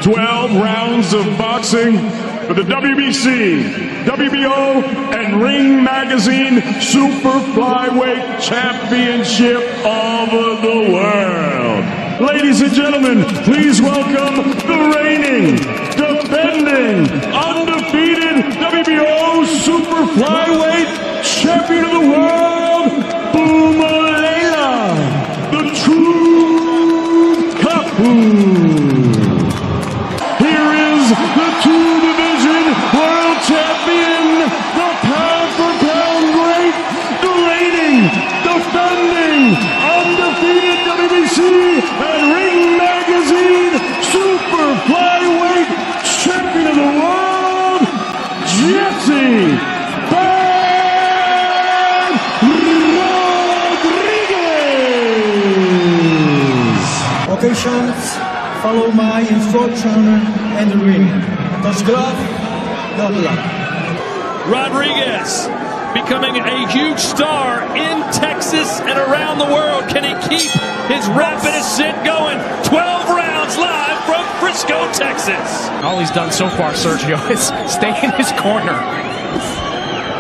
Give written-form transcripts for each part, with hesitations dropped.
12 rounds of boxing for the WBC, WBO, and Ring Magazine Super Flyweight Championship of the world. Ladies and gentlemen, please welcome the reigning, defending, undefeated WBO Super Flyweight Champion of the world, Phumelele, the true Cafu. Here is the two-division world champion, the pound-for-pound great, the reigning, defending, undefeated WBC and Ring Magazine Super Flyweight Champion of the world, Jesse Occasions, follow my instruction and the ring. Touch glove, double up. Rodriguez becoming a huge star in Texas and around the world. Can he keep his rapid ascent going? 12 rounds live from Frisco, Texas. All he's done so far, Sergio, is stay in his corner.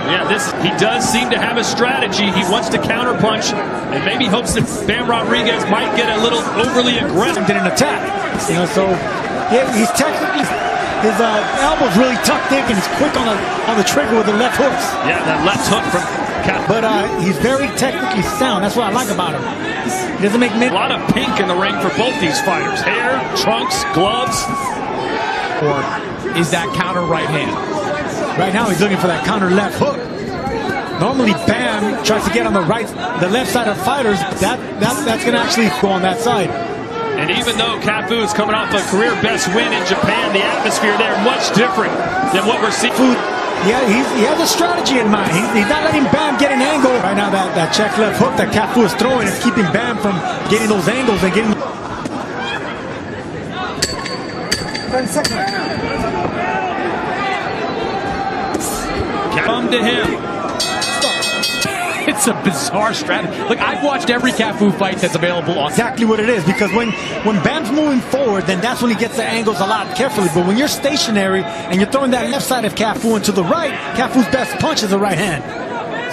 Yeah, he does seem to have a strategy. He wants to counterpunch and maybe hopes that Bam Rodriguez might get a little overly aggressive. Did an attack, so yeah, he's technically, his elbow's really tucked in and he's quick on the trigger with the left hooks. Yeah, that left hook from Cafu. But he's very technically sound. That's what I like about him. He doesn't make a lot of pink in the ring for both these fighters. Hair, trunks, gloves. Or is that counter right hand? Right now he's looking for that counter left hook. Normally Bam tries to get on the left side of fighters. That's going to actually go on that side. And even though Cafu is coming off a career best win in Japan, the atmosphere there much different than what we're seeing. Yeah, he has a strategy in mind. He's not letting Bam get an angle. Right now that check left hook that Cafu is throwing is keeping Bam from getting those angles and getting... 30 seconds. Come to him. It's a bizarre strategy. Look, I've watched every Cafu fight that's available on. Exactly what it is, because when Bam's moving forward, then that's when he gets the angles a lot carefully. But when you're stationary and you're throwing that left side of Cafu into the right, Cafu's best punch is the right hand.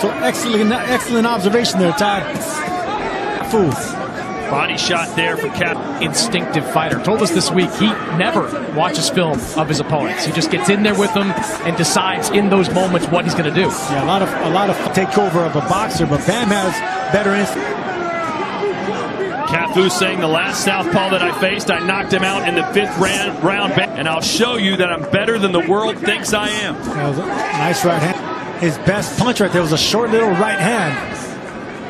So excellent observation there, Todd. Cafu. Body shot there from Cafu. Instinctive fighter. Told us this week he never watches film of his opponents. He just gets in there with them and decides in those moments what he's going to do. Yeah, a lot of takeover of a boxer, but Bam has better instinct. Cafu saying the last southpaw that I faced, I knocked him out in the 5th round, and I'll show you that I'm better than the world thinks I am. That was a nice right hand. His best punch right there was a short little right hand.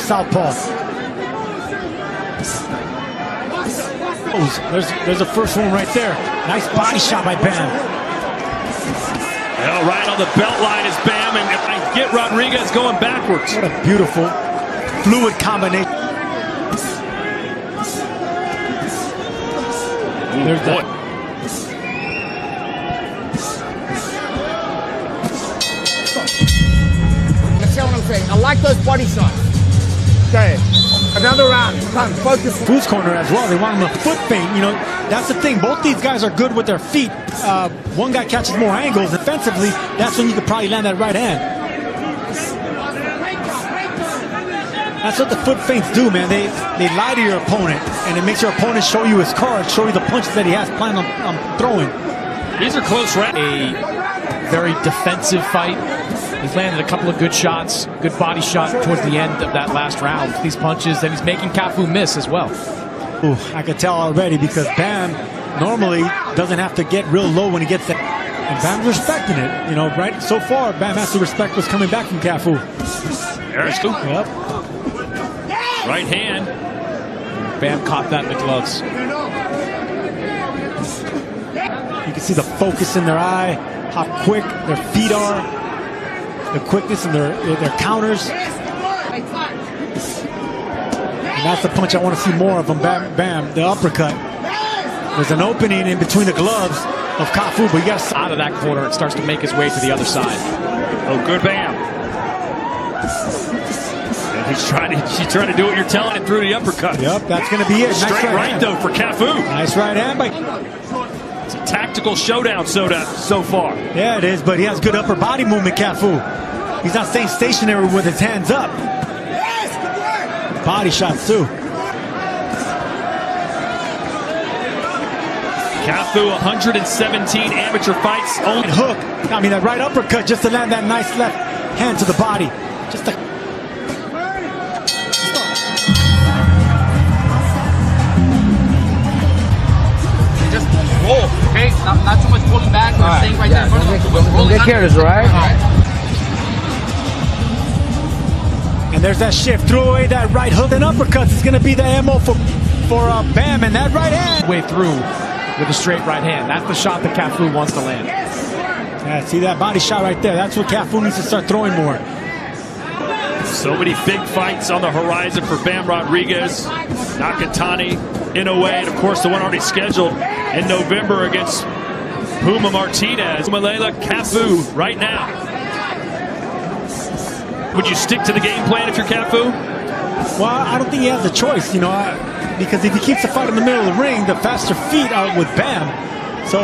Southpaw. There's the first one right there. Nice body shot by Bam. Well, right on the belt line is Bam, and if I get Rodriguez going backwards. What a beautiful, fluid combination. There's that. That's what I'm saying. I like those body shots. Okay. Another round. Come, focus. Cafu's corner as well. They want him to foot feint. That's the thing. Both these guys are good with their feet. One guy catches more angles. Defensively, that's when you could probably land that right hand. That's what the foot feints do, man. They lie to your opponent, and it makes your opponent show you his cards, show you the punches that he has planned on throwing. These are close rounds. A very defensive fight. He's landed a couple of good shots, good body shot towards the end of that last round with these punches, and he's making Cafu miss as well. Ooh, I can tell already, because Bam normally doesn't have to get real low when he gets that. And Bam's respecting it. Right so far, Bam has to respect what's coming back from Cafu. There's two. Yep. Right hand. Bam caught that in the gloves. You can see the focus in their eye, how quick their feet are. The quickness in their counters. And that's the punch I want to see more of from Bam, the uppercut. There's an opening in between the gloves of Cafu, but you got to... Out of that corner, it starts to make his way to the other side. Oh, good Bam. And he's trying to do what you're telling him through the uppercut. Yep, that's going to be it. Straight nice right though for Cafu. Nice right hand by... It's a tactical showdown so far. Yeah, it is, but he has good upper body movement, Cafu. He's not staying stationary with his hands up. Body shots, too. Cafu, 117 amateur fights. And hook. I mean, that right uppercut just to land that nice left hand to the body. Just a... Just roll, okay? Not too much pulling back or staying right there. Don't get careless, right? And there's that shift. Throw away that right hook and uppercuts. It's going to be the MO for Bam. And that right hand. Way through with a straight right hand. That's the shot that Cafu wants to land. Yeah, see that body shot right there. That's what Cafu needs to start throwing more. So many big fights on the horizon for Bam Rodriguez, Nakatani, Inoue, and of course the one already scheduled in November against Puma Martinez. Phumelele, Cafu right now. Would you stick to the game plan if you're Cafu? Well, I don't think he has a choice, you know, because if he keeps the fight in the middle of the ring, the faster feet are with Bam. So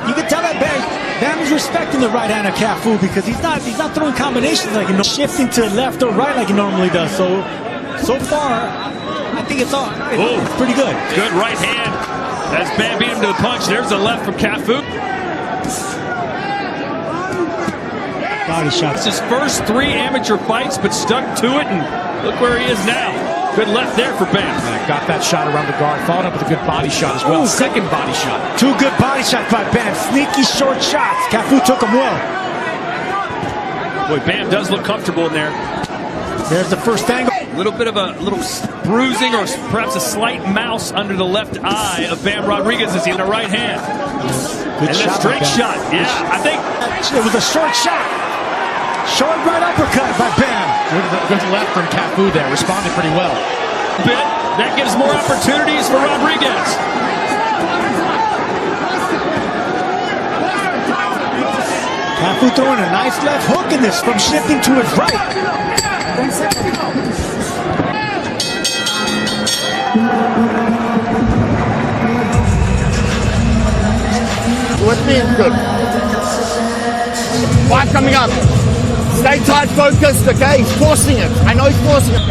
you can tell that Bam is respecting the right hand of Cafu because he's not throwing combinations like shifting to left or right like he normally does. So far, I think it's pretty good. Good right hand as Bam beat him to the punch. There's the left from Cafu. Body shots. It's his first 3 amateur fights, but stuck to it, and look where he is now. Good left there for Bam. Yeah, got that shot around the guard. Followed up with a good body shot as well. Ooh, second body shot. 2 good body shots by Bam. Sneaky short shots. Cafu took them well. Boy, Bam does look comfortable in there. There's the first angle. A little bit of a little bruising or perhaps a slight mouse under the left eye of Bam Rodriguez as he in the right hand. Good and shot a straight shot. Yeah, I think it was a short shot. Short right uppercut by Bam. Good left from Cafu there. Responded pretty well. that gives more opportunities for Rodriguez. Cafu throwing a nice left hook in this from shifting to his right. With me is good. Fight coming up. Stay tight, focused, okay? He's forcing it. I know he's forcing it.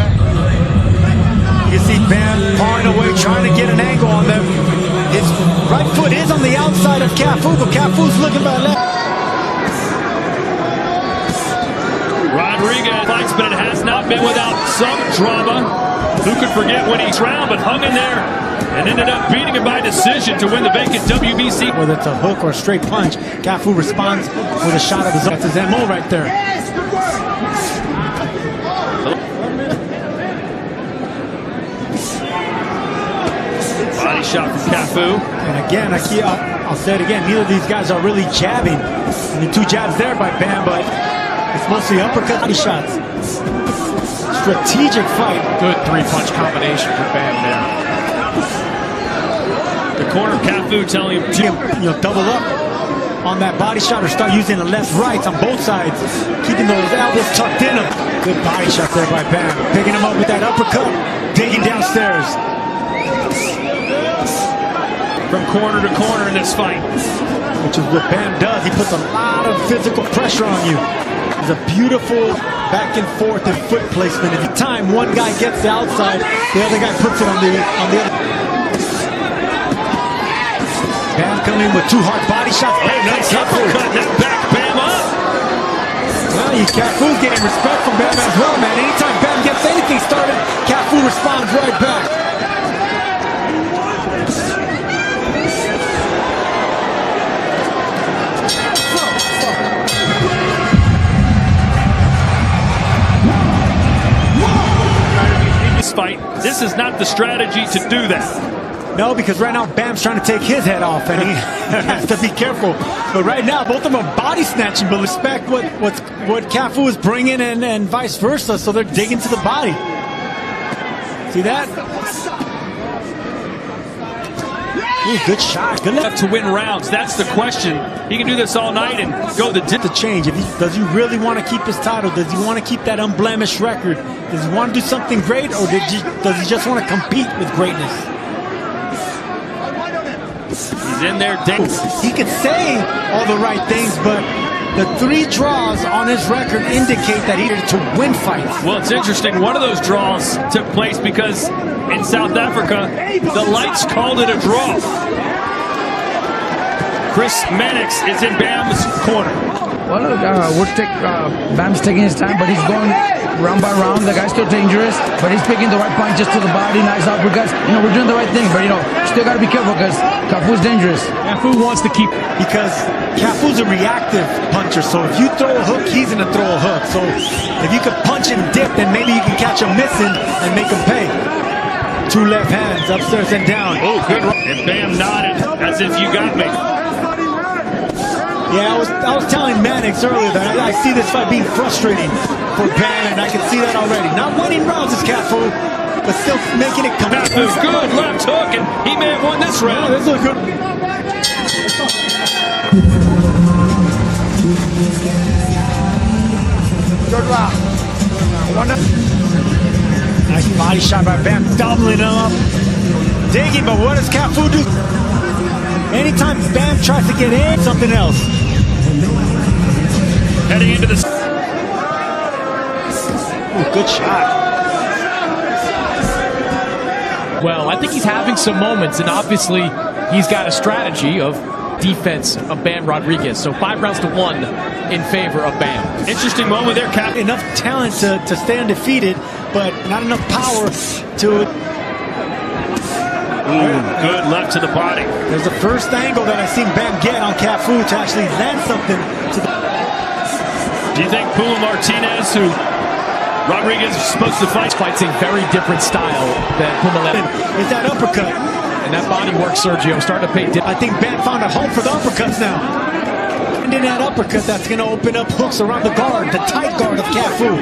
You see Bam pawing away, trying to get an angle on them. His right foot is on the outside of Cafu, but Cafu's looking by left. Rodriguez fights, but it has not been without some drama. Who could forget when he's round, but hung in there and ended up beating him by decision to win the vacant WBC. Whether it's a hook or a straight punch, Cafu responds with a shot of his own. That's his MO right there. Body shot from Cafu. And again, I'll say it again, neither of these guys are really jabbing. I mean, 2 jabs there by Bam, but it's mostly uppercut body shots. Strategic fight. Good 3-punch combination for Bam there. The corner, Cafu telling him to double up on that body shot or start using the left rights on both sides, keeping those elbows tucked in them. Good body shot there by Bam, picking him up with that uppercut, digging downstairs. From corner to corner in this fight, which is what Bam does. He puts a lot of physical pressure on you. It's a beautiful back and forth and foot placement. Every time one guy gets the outside, the other guy puts it on the other. Bam coming in with 2 hard body shots. Oh, nice uppercut that back Bam up. Well, Cafu's getting respect from Bam as well, man. Anytime Bam gets anything started, Cafu responds right back. Fight. This is not the strategy to do that. No, because right now Bam's trying to take his head off, and he has to be careful. But right now, both of them are body snatching, but respect what Cafu is bringing, and vice versa. So they're digging to the body. See that? Ooh, good shot. Good left to win rounds. That's the question. He can do this all night and go the change. Does he really want to keep his title? Does he want to keep that unblemished record? Does he want to do something great, or does he just want to compete with greatness? He's He's in there. He could say all the right things, but the 3 draws on his record indicate that he needed to win fights. Well, it's interesting. One of those draws took place because in South Africa, the lights called it a draw. Chris Mannix is in Bam's corner. Well, look, Bam's taking his time, but he's going round by round. The guy's still dangerous, but he's picking the right punches to the body, nice uppercuts. You know, we're doing the right thing, but, you know, still got to be careful because Cafu's dangerous. Cafu wants to keep... Because Cafu's a reactive puncher, so if you throw a hook, he's going to throw a hook. So if you could punch and dip, then maybe you can catch him missing and make him pay. 2 left hands, upstairs and down. Oh, good. And Bam nodded as if you got me. Yeah, I was telling Mannix earlier that I see this fight being frustrating for Bam, and I can see that already. Not winning rounds is Cafu, but still making it come out. Cafu, good left hook, and he may have won this round. Yeah, this looks good. Good round. Nice body shot by Bam, doubling him up. Digging, but what does Cafu do? Anytime Bam tries to get in, something else. Heading into this. Ooh, good shot. Well, I think he's having some moments, and obviously he's got a strategy of defense of Bam Rodriguez. So 5 rounds to 1 in favor of Bam. Interesting moment there, Cap. Enough talent to stay undefeated, but not enough power to... Ooh, good left to the body. There's the first angle that I've seen Bam get on Cafu to actually land something to the... Do you think Puma Martinez, who Rodriguez is supposed to fight, Fights a very different style than Phumelele. Is that uppercut? And that body work, Sergio, starting to pay I think Bam found a home for the uppercuts now. And in that uppercut, that's going to open up hooks around the guard, the tight guard of Cafu.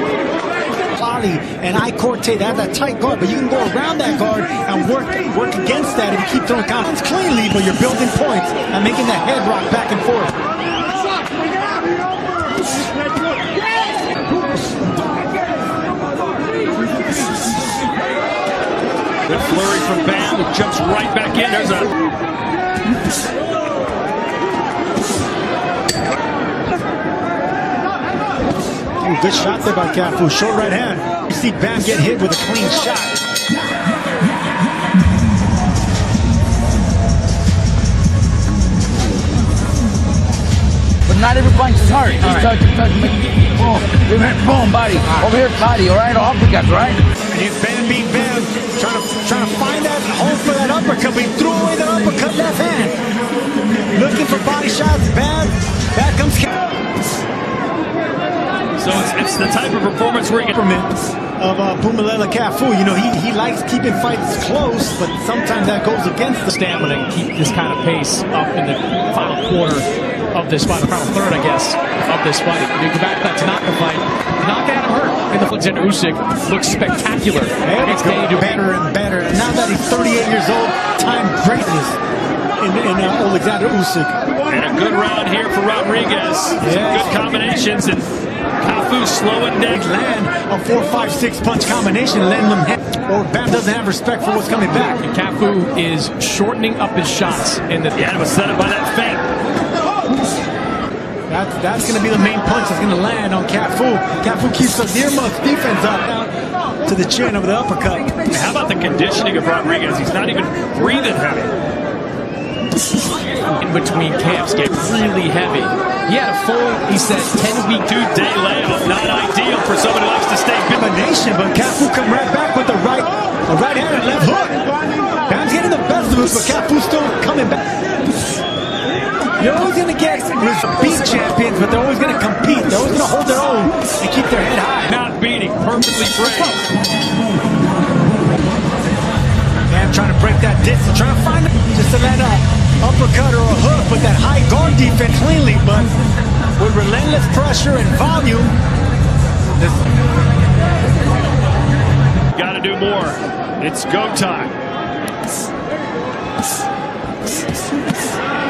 Body and I Corte, they have that tight guard, but you can go around that guard and work against that if you keep throwing counters cleanly, but you're building points and making the head rock back and forth. good flurry from Bam, who jumps right back in. There's a... Ooh, good shot there by Cafu. Short right hand. You see Bam get hit with a clean shot. But not every punch is hard. Just touch, boom, boom, body. Over here, body, all right? Uppercuts, right? And here's Bam beat Bam, trying to find that home for that uppercut, but he threw away that uppercut left hand. Looking for body shots, Bam. Back comes Cafu. So it's the type of performance where you get of Phumelele Cafu. You know, he likes keeping fights close, but sometimes that goes against the stamina and keep this kind of pace up in the final quarter of this fight, the final third, I guess, of this fight. You go back to that Tanaka fight, Tanaka had him hurt. And the Alexander Usyk looks spectacular. It's getting better and better. Now that he's 38 years old, time greatness in Alexander Usyk. And a good round here for Rodriguez. Yes. Good combinations, and Cafu slowing down. Land a 4-5-6 punch combination, letting them hit. Or Bam doesn't have respect for what's coming back. And Cafu is shortening up his shots in the... Yeah, it was set up by that feint. That's going to be the main punch that's going to land on Cafu. Cafu keeps the earmuffs defense up down to the chin of the uppercut. How about the conditioning of Rodriguez? He's not even breathing heavy. In between camps get really heavy. He had a full, he said, 10-week 2-day layoff. Not ideal for someone who likes to stay combination, but Cafu come right back with a right hand and left hook. Bam's getting the best of it, but Cafu's still coming back. You're always going to get beat champions, but they're always going to compete. They're always going to hold their own and keep their head high. Not beating, perfectly phrased. Bam trying to break that distance, trying to find it, just to land an uppercut or a hook with that high guard defense cleanly, but with relentless pressure and volume. Got to do more. It's go time.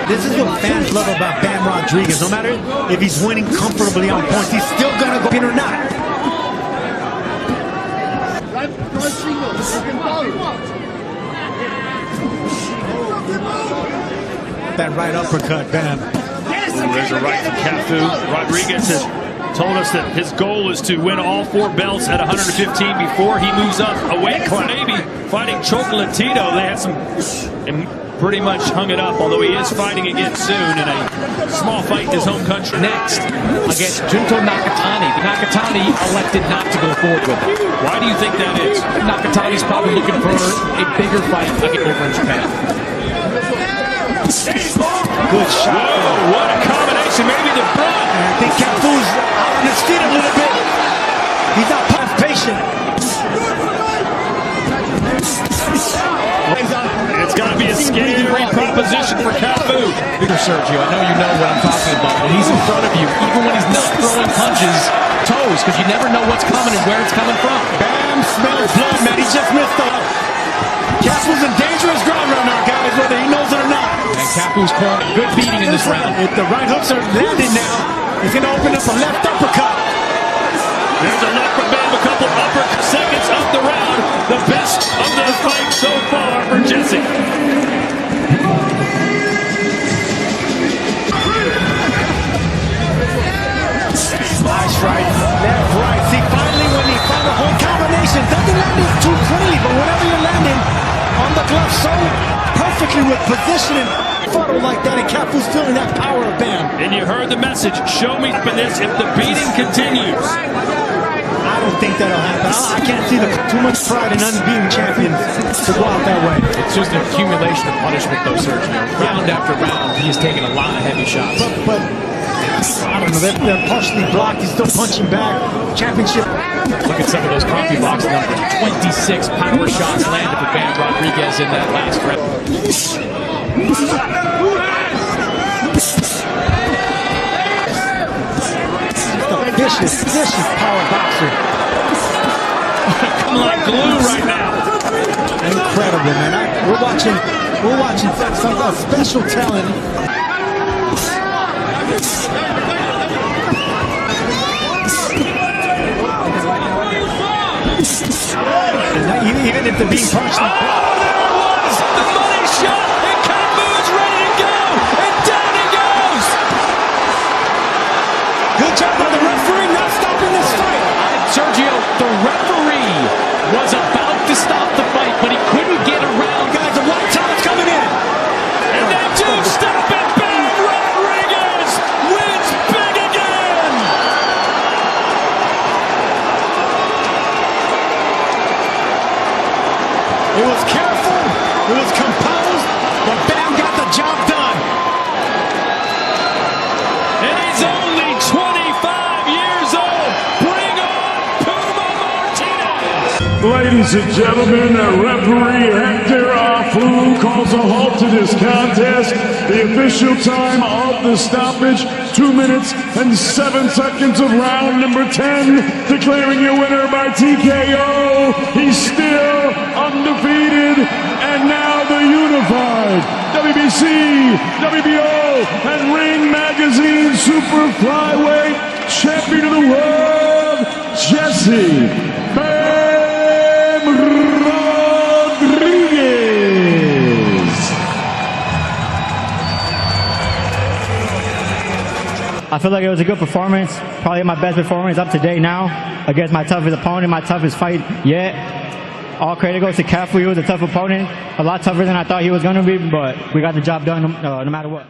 This is what fans love about Bam Rodriguez. No matter if he's winning comfortably on points, he's still gonna go in or not. that right uppercut, Bam. There's a right from Cafu. Rodriguez has told us that his goal is to win all 4 belts at 115 before he moves up a weight class. Maybe fighting Chocolatito. They had some, and pretty much hung it up, although he is fighting again soon in a small fight in his home country. Next, against Junto Nakatani. Nakatani elected not to go forward with it. Why do you think that is? Nakatani's probably looking for a bigger fight over in Japan. Good shot. Whoa, what a combination. Maybe the front. I think Cafu's out on his feet a little bit. He's not patient. It's got to be a scary proposition for Cafu. Sergio, I know you know what I'm talking about. When he's in front of you, even when he's not throwing punches, toes, because you never know what's coming and where it's coming from. Bam smells blood, man. He just missed the... Cafu's in dangerous ground right now, guys, whether he knows it or not. And Cafu's corner, good beating in this round. If the right hooks are landing now, he's going to open up a left uppercut. There's a left from Bam, a couple upper seconds of the round. The best of the fight so far for Jesse. Nice right, left, right. See, finally when he found a whole combination, doesn't land it too cleanly, but whenever you're landing on the glove so perfectly with positioning, photo like that, and Cafu's feeling that power of Bam. And you heard the message, show me this if the beating continues. I don't think that'll happen. I can't see too much pride in unbeaten champions to go out that way. It's just an accumulation of punishment, though, Sergio. Round after round, he has taken a lot of heavy shots. But I don't know, they're partially blocked. He's still punching back. Championship. Look at some of those CompuBox numbers. 26 power shots landed for Bam Rodriguez in that last round. Vicious power boxer. Come like glue right now. Incredible, man. We're watching some special talent. Even if they're being punched. Oh, there it was! The money shot, and Cafu is ready to go, and down he goes! Good job by the referee not stopping this fight. Sergio, the referee was about to stop the fight, but he couldn't get around. Guys, the white time's coming in. And they do stop it. Bam Rodriguez wins big again! It was careful, it was composed, but Bam got the job done. And he's only 25 years old. Bring on Puma Martinez! Ladies and gentlemen, referee Hector Afu calls a halt to this contest. The official time of the stoppage, 2 minutes and 7 seconds of round number 10. Declaring your winner by TKO. He's still undefeated, and now the unified WBC, WBO, and Ring Magazine Super Flyweight Champion of the World, Jesse Bam Rodriguez. I feel like it was a good performance, probably my best performance up to date now against my toughest opponent, my toughest fight yet. All credit goes to Cafu. He was a tough opponent, a lot tougher than I thought he was going to be, but we got the job done no matter what.